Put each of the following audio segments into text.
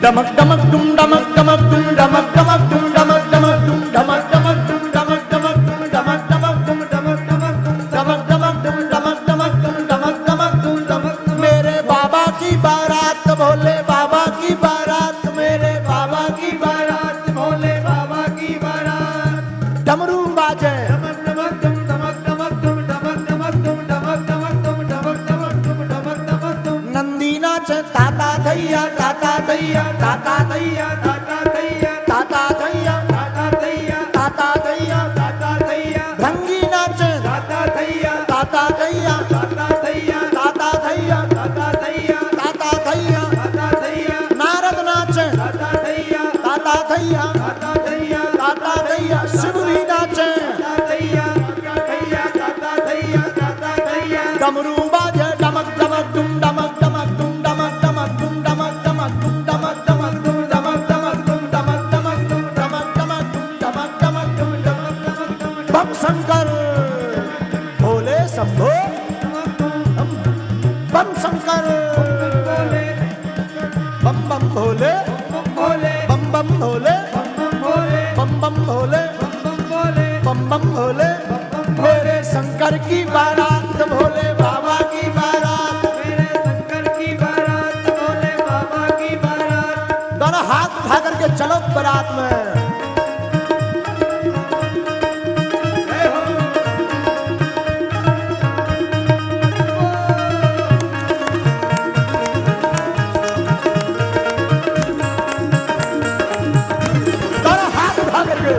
डमक डमक डुम डमक डमक डुम डमक डमक डुम डमक डमक डुम डमक डमक डुम डमक डमक डुम डमक डमक डुम डमक डमक डुम डमक डमक डुम डमक डमक डुम डमक डमक डुम डमक। मेरे बाबा की बारात भोले बाबा की बारात, मेरे बाबा की बारात भोले बाबा की बारात। डमरू बाजे डमक डमक डुम डमक डमक डुम डमक डमक डुम डमक डमक डुम डमक डमक डुम डमक डमक डुम। नंदी नाचे ताता दैया ताता दैया ताता दैया ताता दैया ताता दैया ताता दैया ताता दैया ताता दैया। भंगी नाचे ताता दैया ताता दैया ताता दैया ताता दैया ताता दैया ताता दैया ताता दैया। नारद नाचे ताता दैया ताता दैया ताता दैया ताता दैया। शिव भी नाचे ताता दैया ताता दैया ताता दैया ताता दैया। डमरू बाजे डमक डमक डुम डमक डमक डुम डमक डमक डुम डमक डमक डुम डमक डमक डुम डमक डमक डुम डमक डमक डुम डमक डमक डुम डमक डमक डुम डमक डमक डुम। बम शंकर भोले शंभो बम शंकर बम बम भोले बम बम भोले बम बम भोले बम बम भोले। मेरे शंकर की बारात भोले बाबा की बारात, मेरे शंकर की बारात भोले बाबा की बारात। दोनों हाथ उठा करके चलो बारात में। दोनों हाथ उठा करके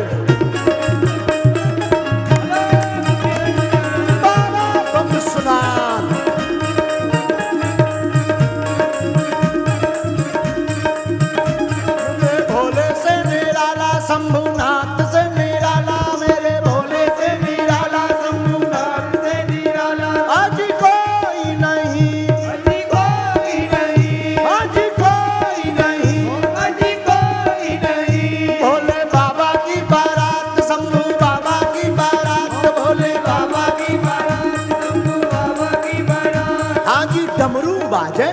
भोले से निराला शंभुनाथ से निराला, मेरे भोले से निराला शंभुनाथ से निराला। आज कोई नहीं आज कोई नहीं आज कोई नहीं आज कोई नहीं। भोले बाबा की बारात शंभु बाबा की बारात, भोले बाबा की बारात शंभु बाबा की बारात। आज डमरू बाजे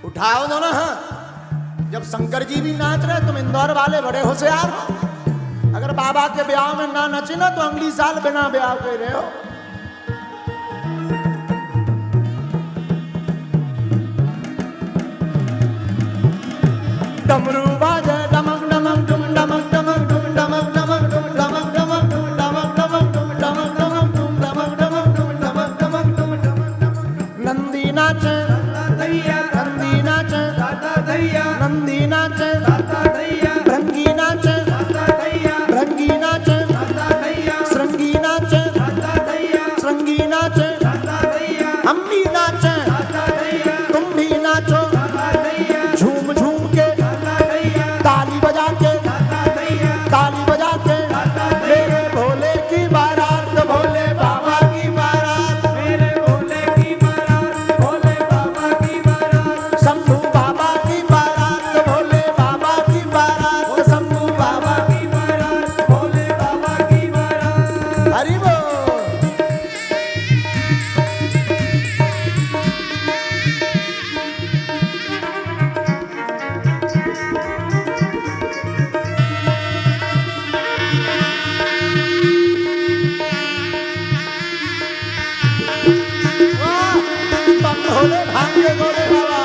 उठाओ दोनों हाथ। जब शंकर जी भी नाच रहे तुम इंदौर वाले बड़े होशियार हो। अगर बाबा के ब्याह में ना नचे ना तो अगली साल बिना ब्याह के रहे हो। डमरू बाजे डमक डमक डुम डमक डमक डुम डमक डमक डुम डमक डमक डुम डमक डमक डुम डमक डमक डुम डमक डमक डुम डमक डमक डुम डमक डमक। नंदी नाचे नंदी नाचे नंदी नाचे भृंगी नाचे भृंगी नाचे श्रृंगी नाचे श्रृंगी नाचे। हम भी नाचे तुम भी नाचो झूम झूम के ताली बजा के ताली बजा के। मेरे भोले की बारात भोले बाबा की बारात, मेरे भोले की बारात भोले बाबा की बारात। शंभू बाबा की बारात भोले बाबा की बारात, शंभू बाबा की बारात भोले बाबा की बारात। हरि बोल। बम भोले भांगे भोले बाबा।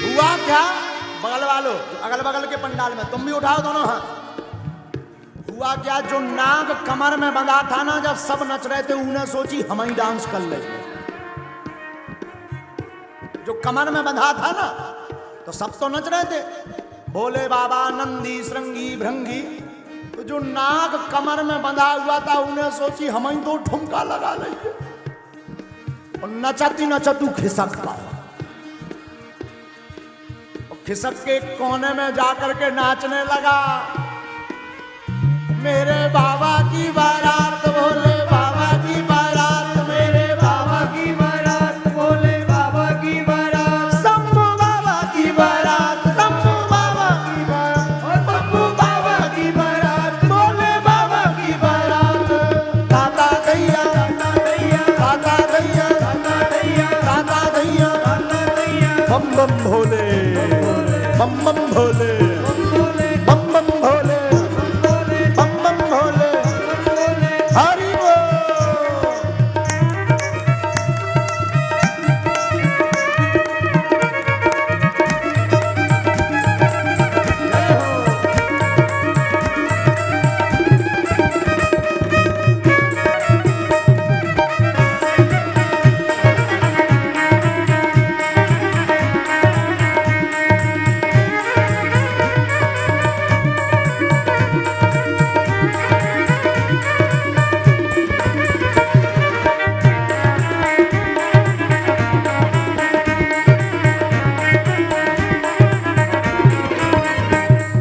हुआ क्या बगल वालों अगल बगल के पंडाल में तुम भी उठाओ दोनों हाथ। हुआ क्या जो नाग कमर में बंधा था ना, जब सब नच रहे थे उन्हें सोची हम ही डांस कर ले। जो कमर में बंधा था ना तो सब तो नच रहे थे भोले बाबा नंदी श्रृंगी भृंगी। तो जो नाग कमर में बंधा हुआ था उन्हें सोची हम ही तो ठुमका लगा लेंगे। और नचती नचतू खिसक पाओ। खिसक के कोने में जाकर के नाचने लगा। मेरे बाबा की बारात भोले बाबा की बारात, मेरे बाबा की बारात भोले बाबा की बारात। शंभू बम बम भोले, बम बम भोले, बम बम भोले, बम बम भोले, हरि बोल।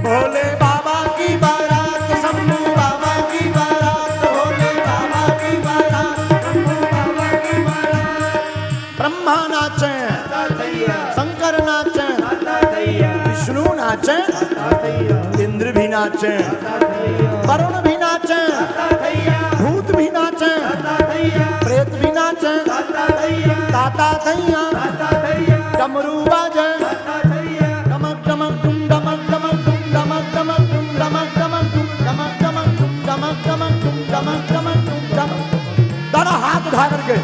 भोले बाबा की बारात, शंभू बाबा की बारात, भोले बाबा की बारात, शंभू बाबा की बारात। ब्रह्मा नाचे, शंकर नाचे, विष्णु नाचे, इंद्र भी नाचे, वरुण भी नाचे, भूत भी नाचे, प्रेत भी नाचे, ताता थैया, डमरू बाजे, डमक डमक डुम डमक डमक डुम डमक डमक डुम डमक डमक डुम डमक डमक डुम डमक डमक डुम डमक डमक डुम डमक। दोनों हाथ उठा करके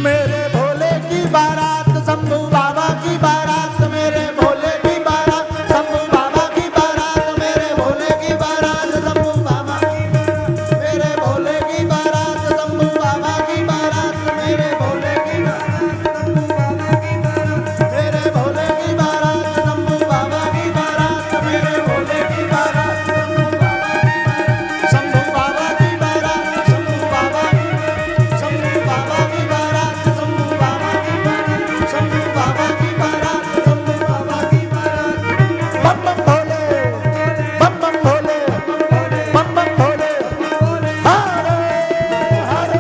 मेरे भोले की बारात, शंभू बाबा की बारात, मेरे भोले की बारात, शंभू बाबा की बारात, मेरे भोले की बारात, शंभू बाबा की बारात, मेरे भोले की बारात, शंभू बाबा की बारात, मेरे भोले की बारात, शंभू बाबा की बारात, मेरे भोले की बारात, शंभू बाबा की बारात, मेरे भोले की बारात, शंभू बाबा की बारात, शंभू बाबा की बारात, शंभू बाबा की बारात, शंभू बाबा की बारात, शंभू बाबा की बारात, शंभू बाबा की बारात। बम बम भोले, बम बम भोले, बम बम भोले, हर हर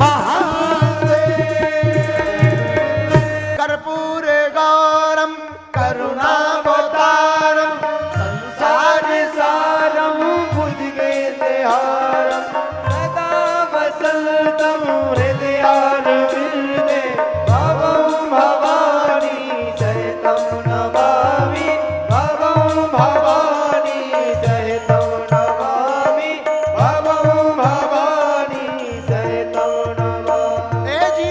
महादेव। कर्पूरे गौरम करुणावतारम संसार सारम भुजगेन्द्रहारम सदा वसंतम हृदयारविंदे भवं भवानी सहितं नमामि, भवं भवानी सहितं नमामि, भवं भवानी सहितं नमामि। ए जी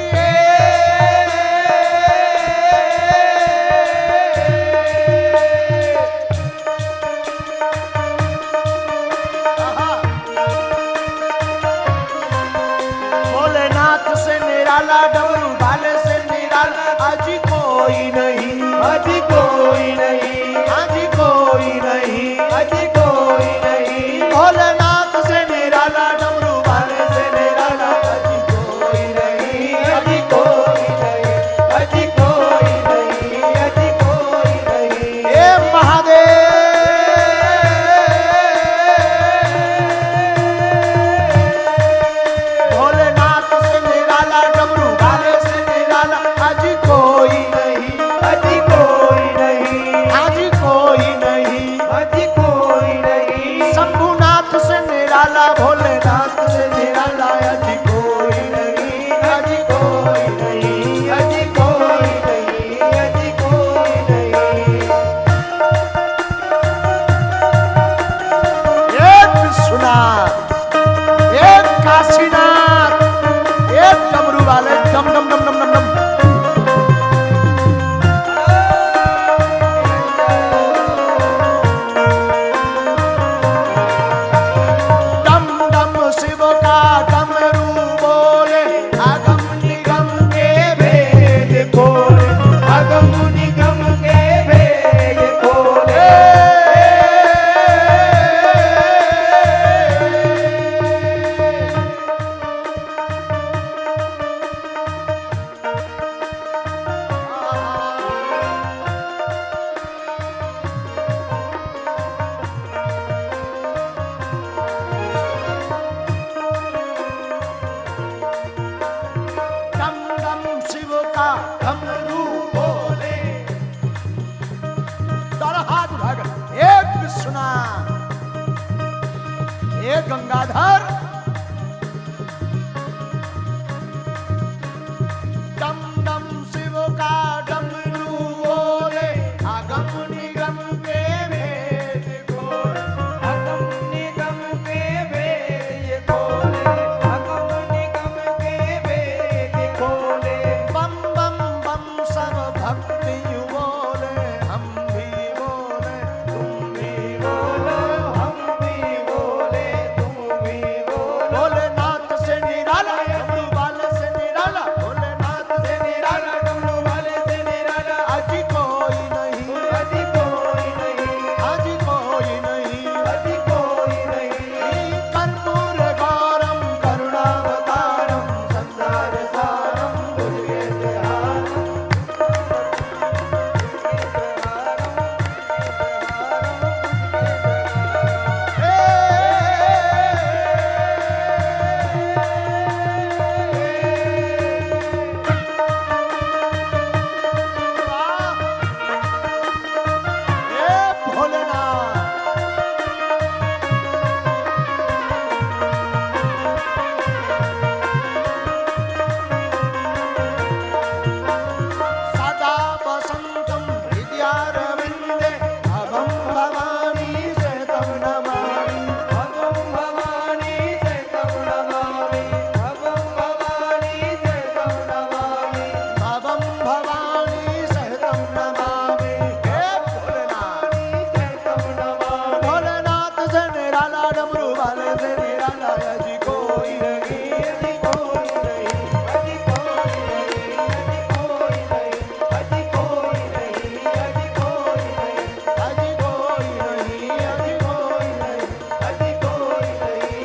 भोलेनाथ से निराला, डमरू वाले से निराला, आज कोई नहीं, आज कोई नहीं, आज कोई नहीं, आज कोई नहीं। भोलेनाथ से निराला, डमरू वाले से निराला, आज कोई नहीं, आज कोई नहीं, आज कोई नहीं, आज कोई नहीं। हे महादेव भोलेनाथ से निराला, डमरू वाले से निराला, आज कोई नहीं, आज कोई नहीं, आज कोई नहीं, आज कोई नहीं। शंभुनाथ से निराला, भोलेनाथ से निराला, आज कोई नहीं, आज कोई नहीं, आज कोई नहीं, आज कोई नहीं। एक विश्वनाथ, एक काशीनाथ, एक डमरू वाले, डम डम डम डम डम डम। डम डम शिव का डमरू बोले, अगम निगम के भेद खोले, अगम निगम के भेद खोले। डम डम शिव का डमरू बोले, दोनों हाथ उठाकर एक विश्वनाथ, एक गंगाधर, भोले